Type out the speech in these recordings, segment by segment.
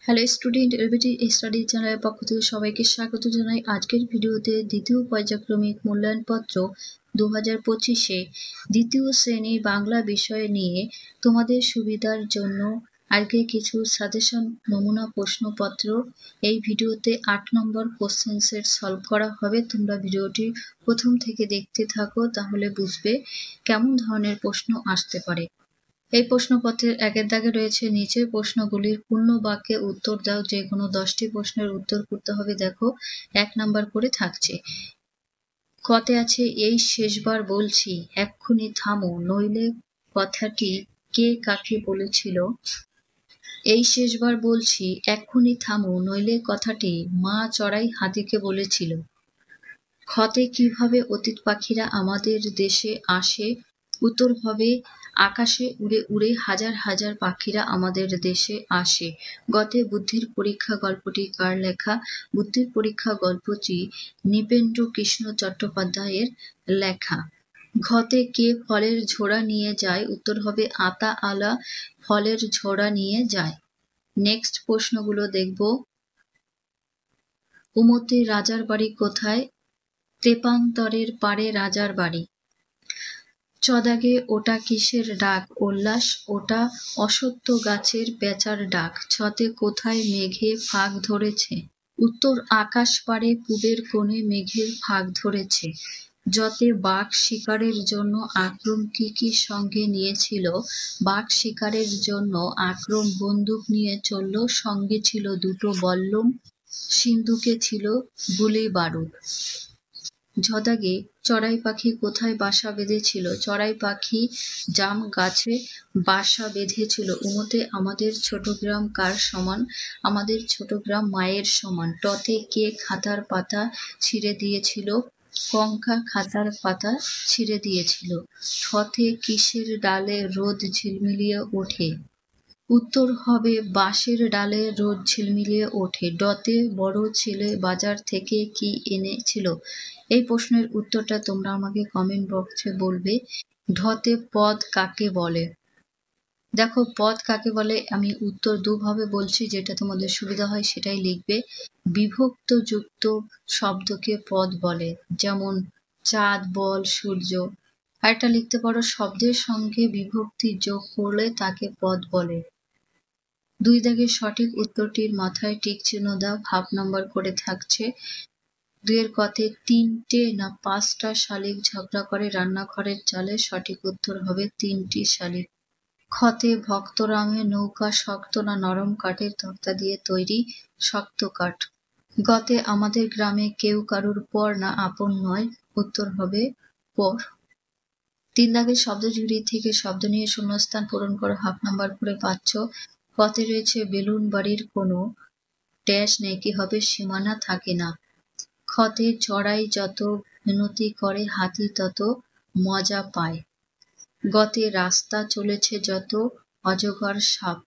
Hello student, LBT study চ্যানেলের পক্ষ থেকে সবাইকে স্বাগত জানাই। আজকের ভিডিওতে দ্বিতীয় পর্যায়ক্রমিক মূল্যায়নপত্র 2025-এ দ্বিতীয় শ্রেণী বাংলা বিষয় নিয়ে তোমাদের সুবিধার জন্য আজকে কিছু সাজেশন নমুনা প্রশ্নপত্র এই ভিডিওতে 8 নম্বর কোশ্চেন সেট সলভ করা হবে। তোমরা ভিডিওটি প্রথম থেকে দেখতে থাকো, তাহলে বুঝবে কেমন ধরনের প্রশ্ন আসতে পারে। এই প্রশ্নপত্রের একের দাগে রয়েছে নিচের প্রশ্নগুলির পূর্ণ বাক্যে উত্তর দাও। যে কোনো 10টি প্রশ্নের উত্তর করতে হবে। দেখো 1 নাম্বার করে থাকছে। কতে আছে এই শেষবার বলছি এক্ষুনি থামো নইলে কথাটি কে কাকে বলেছিল। এই শেষবার বলছি এক্ষুনি থামো নইলে কথাটি মা চড়াই হাতিকে বলেছিল। ক্ষতে কিভাবে অতীত পাখিরা আমাদের দেশে আসে। উত্তর হবে আকাশে উড়ে উড়ে হাজার হাজার পাখিরা আমাদের দেশে আসে। গতে বুদ্ধির পরীক্ষা গল্পটি কার লেখা। বুদ্ধির পরীক্ষা গল্পটি নৃপেন্দ্র কৃষ্ণ চট্টোপাধ্যায়ের লেখা। ঘতে কে ফলের ঝোড়া নিয়ে যায়। উত্তর হবে আতা আলা ফলের ঝোড়া নিয়ে যায়। নেক্সট প্রশ্নগুলো দেখব। উমতির রাজার বাড়ি কোথায়। তেপান্তরের পারে রাজার বাড়ি। চদাগে ওটা কিসের ডাক। উল্লাস ওটা অসত্য গাছের পেঁচার ডাক। ছতে কোথায় মেঘে ফাঁক ধরেছে। উত্তর আকাশ পারে পূবের কোণে মেঘের ফাঁক ধরেছে। যতে বাঘ শিকারের জন্য আক্রম কি সঙ্গে নিয়েছিল। বাঘ শিকারের জন্য আক্রম বন্দুক নিয়ে চলল, সঙ্গে ছিল দুটো বল্লম, সিন্ধুকে ছিল গুলি বারুদ। ঝদাগে চড়াই পাখি কোথায় বাসা বেঁধেছিল। চড়াই পাখি জাম গাছে বাসা বেঁধেছিল। উমতে আমাদের ছোট গ্রাম কার সমান। আমাদের ছোট গ্রাম মায়ের সমান। টতে কে খাতার পাতা ছিঁড়ে দিয়েছিল। কঙ্কা খাতার পাতা ছিঁড়ে দিয়েছিল। ঠতে কিসের ডালে রোদ ঝিলমিলিয়ে ওঠে। উত্তর হবে বাঁশের ডালে রোদ ঝিলমিলিয়ে ওঠে। ডতে বড় ছেলে বাজার থেকে কি এনেছিল। এই প্রশ্নের উত্তরটা তোমরা আমাকে কমেন্ট বক্সে বলবে। ঢতে পদ কাকে বলে। দেখো পদ কাকে বলে আমি উত্তর দুভাবে বলছি, যেটা তোমাদের সুবিধা হয় সেটাই লিখবে। বিভক্ত যুক্ত শব্দকে পদ বলে, যেমন চাঁদ, বল, সূর্য। আরেকটা লিখতে পারো শব্দের সঙ্গে বিভক্তি যোগ করলে তাকে পদ বলে। 2 দাগের সঠিক উত্তরটির মাথায় টিক চিহ্ন দাও। হাফ নাম্বার করে থাকছে। 2 এর কতে 3টে না 5টা শালিক ঝগড়া করে রান্নাঘরের চালে। সঠিক উত্তর হবে 3টি শালিক। ক্ষতে ভক্তরামের নৌকা শক্ত না নরম কাঠের তক্তা দিয়ে তৈরি। শক্ত কাঠ। গতে আমাদের গ্রামে কেউ কারুর পর না আপন নয়। উত্তর হবে পর। 3 দাগের শব্দ ঝুড়ি থেকে শব্দ নিয়ে শূন্যস্থান পূরণ করো। হাফ নাম্বার করে পাচ্ছ। কতে রয়েছে বেলুন বাড়ির কোনো ড্যাশ নেই, কি হবে সীমানা থাকে না। ক্ষতে চড়াই যত মিনতি করে হাতি তত মজা পায়। গতে রাস্তা চলেছে যত অজগর সাপ।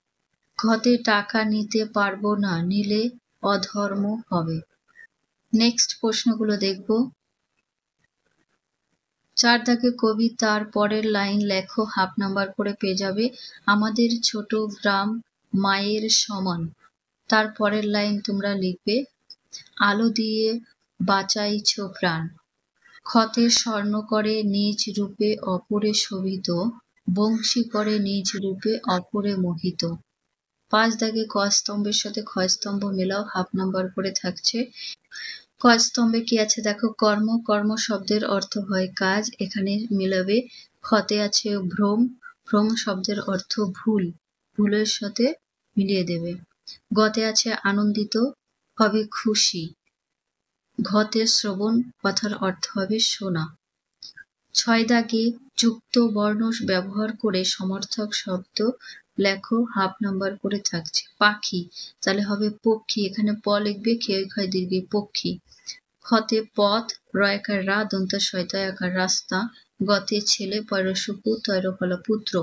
ঘতে টাকা নিতে পারবো না, নিলে অধর্ম হবে। নেক্সট প্রশ্নগুলো দেখব। 4 দাগে কবি তার পরের লাইন লেখো। হাফ নাম্বার করে পেয়ে যাবে। আমাদের ছোট গ্রাম মায়ের সমান। তার পরের লাইন তোমরা লিখবে আলো দিয়ে বাঁচাইছ প্রাণ। ক্ষতে স্বর্ণ করে নিজ রূপে অপরে শোভিত, বংশী করে নিজ রূপে অপরে মোহিত। 5 দাগে ক স্তম্ভের সাথে খ স্তম্ভ মেলাও। হাফ নাম্বার করে থাকছে। ক স্তম্ভে কি আছে দেখো কর্ম। কর্ম শব্দের অর্থ হয় কাজ, এখানে মেলাবে। ক্ষতে আছে ভ্রম। ভ্রম শব্দের অর্থ ভুল, ভুলের সাথে মিলিয়ে দেবে। গতে আছে আনন্দিত, হবে খুশি। ঘতে শ্রবণ, কথার অর্থ হবে শোনা। 6 দাগে যুক্ত বর্ণ ব্যবহার করে সমর্থক শব্দ লেখো। হাফ নাম্বার করে থাকছে। পাখি তাহলে হবে পক্ষী, এখানে প লিখবে খেয় ক্ষয় দীর্ঘে পক্ষী। ক্ষতে পথ, রয়কার রা দন্ত শয়তায় আকার রাস্তা। গতে ছেলে পয়রসুপু তৈরফলা পুত্র।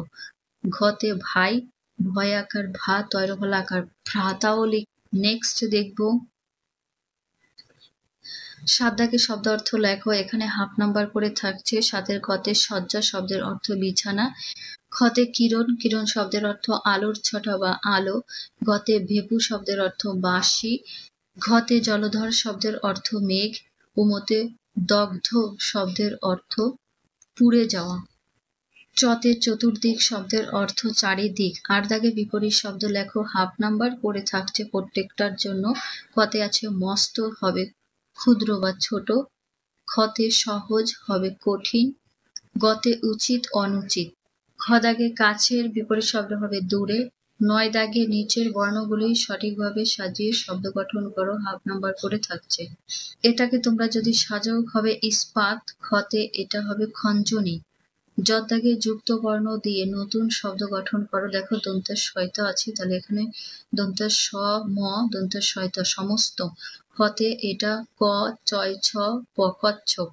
ঘতে ভাই, ভয় আকার ভা তৈরফলা আকার ভ্রাতাও লিখ। নেক্সট দেখবো 7 দাগে শব্দ অর্থ লেখো। এখানে হাফ নাম্বার করে থাকছে। 7 এর গতে শয্যা শব্দের অর্থ বিছানা। খতে কিরণ, কিরণ শব্দের অর্থ আলোর ছটা বা আলো। গতে ভেপু শব্দের অর্থ বাঁশি। ঘতে জলধর শব্দের অর্থ মেঘ। উমতে দগ্ধ শব্দের অর্থ পুড়ে যাওয়া। চতে চতুর্দিক শব্দের অর্থ চারিদিক। আর দাগে বিপরীত শব্দ লেখো, হাফ নাম্বার করে থাকছে প্রত্যেকটার জন্য। কতে আছে মস্ত হবে ক্ষুদ্র বা ছোট। খতে সহজ হবে কঠিন। গতে উচিত অনুচিত। খ দাগে কাছের বিপরীত শব্দ হবে দূরে। 9 দাগে নিচের বর্ণগুলি সঠিকভাবে সাজিয়ে শব্দ গঠন করো, হাফ নাম্বার করে থাকছে। এটাকে তোমরা যদি সাজাও হবে ইস্পাত। খতে এটা হবে খঞ্জনি। য দাগে যুক্ত বর্ণ দিয়ে নতুন শব্দ গঠন করো। দেখো দন্তের শয়ত আছে, তাহলে এখানে দন্তের স ম দন্তের শয়ত সমস্ত। হতে এটা ক চয় ছ প কচ্ছপ।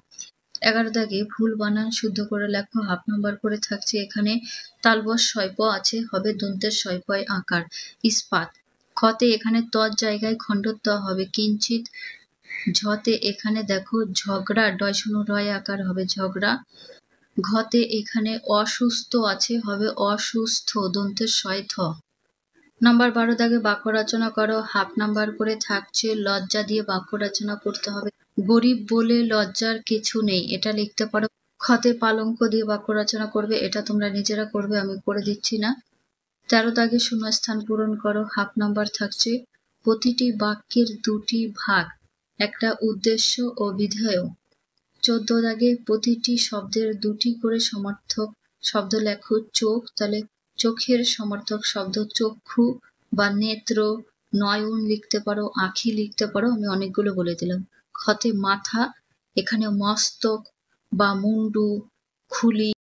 11 দাগে ভুল বানান শুদ্ধ করে লেখো, হাফ নাম্বার করে থাকছে। এখানে তালবস শয়প আছে, হবে দন্তের শয়পয় আকার ইস্পাত। খতে এখানে তর জায়গায় খণ্ডত হবে কিঞ্চিত। ঝতে এখানে দেখো ঝগড়া ডয় শূন্য রয় আকার হবে ঝগড়া। ঘতে এখানে অসুস্থ আছে, হবে অসুস্থ দন্তের শয় থ। নাম্বার 12 দাগে বাক্য রচনা করো, হাফ নাম্বার করে থাকছে। লজ্জা দিয়ে বাক্য রচনা করতে হবে। গরিব বলে লজ্জার কিছু নেই, এটা লিখতে পারো। খতে পালঙ্ক দিয়ে বাক্য রচনা করবে, এটা তোমরা নিজেরা করবে, আমি করে দিচ্ছি না। 13 দাগে শূন্যস্থান পূরণ করো, হাফ নাম্বার থাকছে। প্রতিটি বাক্যের দুটি ভাগ, একটা উদ্দেশ্য ও বিধেয়। 14 দাগে প্রতিটি শব্দের দুটি করে সমার্থক শব্দ লেখো। চোখ, তাহলে চোখের সমার্থক শব্দ চক্ষু বা নেত্র। নয়ন লিখতে পারো, আঁখি লিখতে পারো, আমি অনেকগুলো বলে দিলাম। খতে মাথা, এখানে মস্তক বা মুন্ডু, খুলি।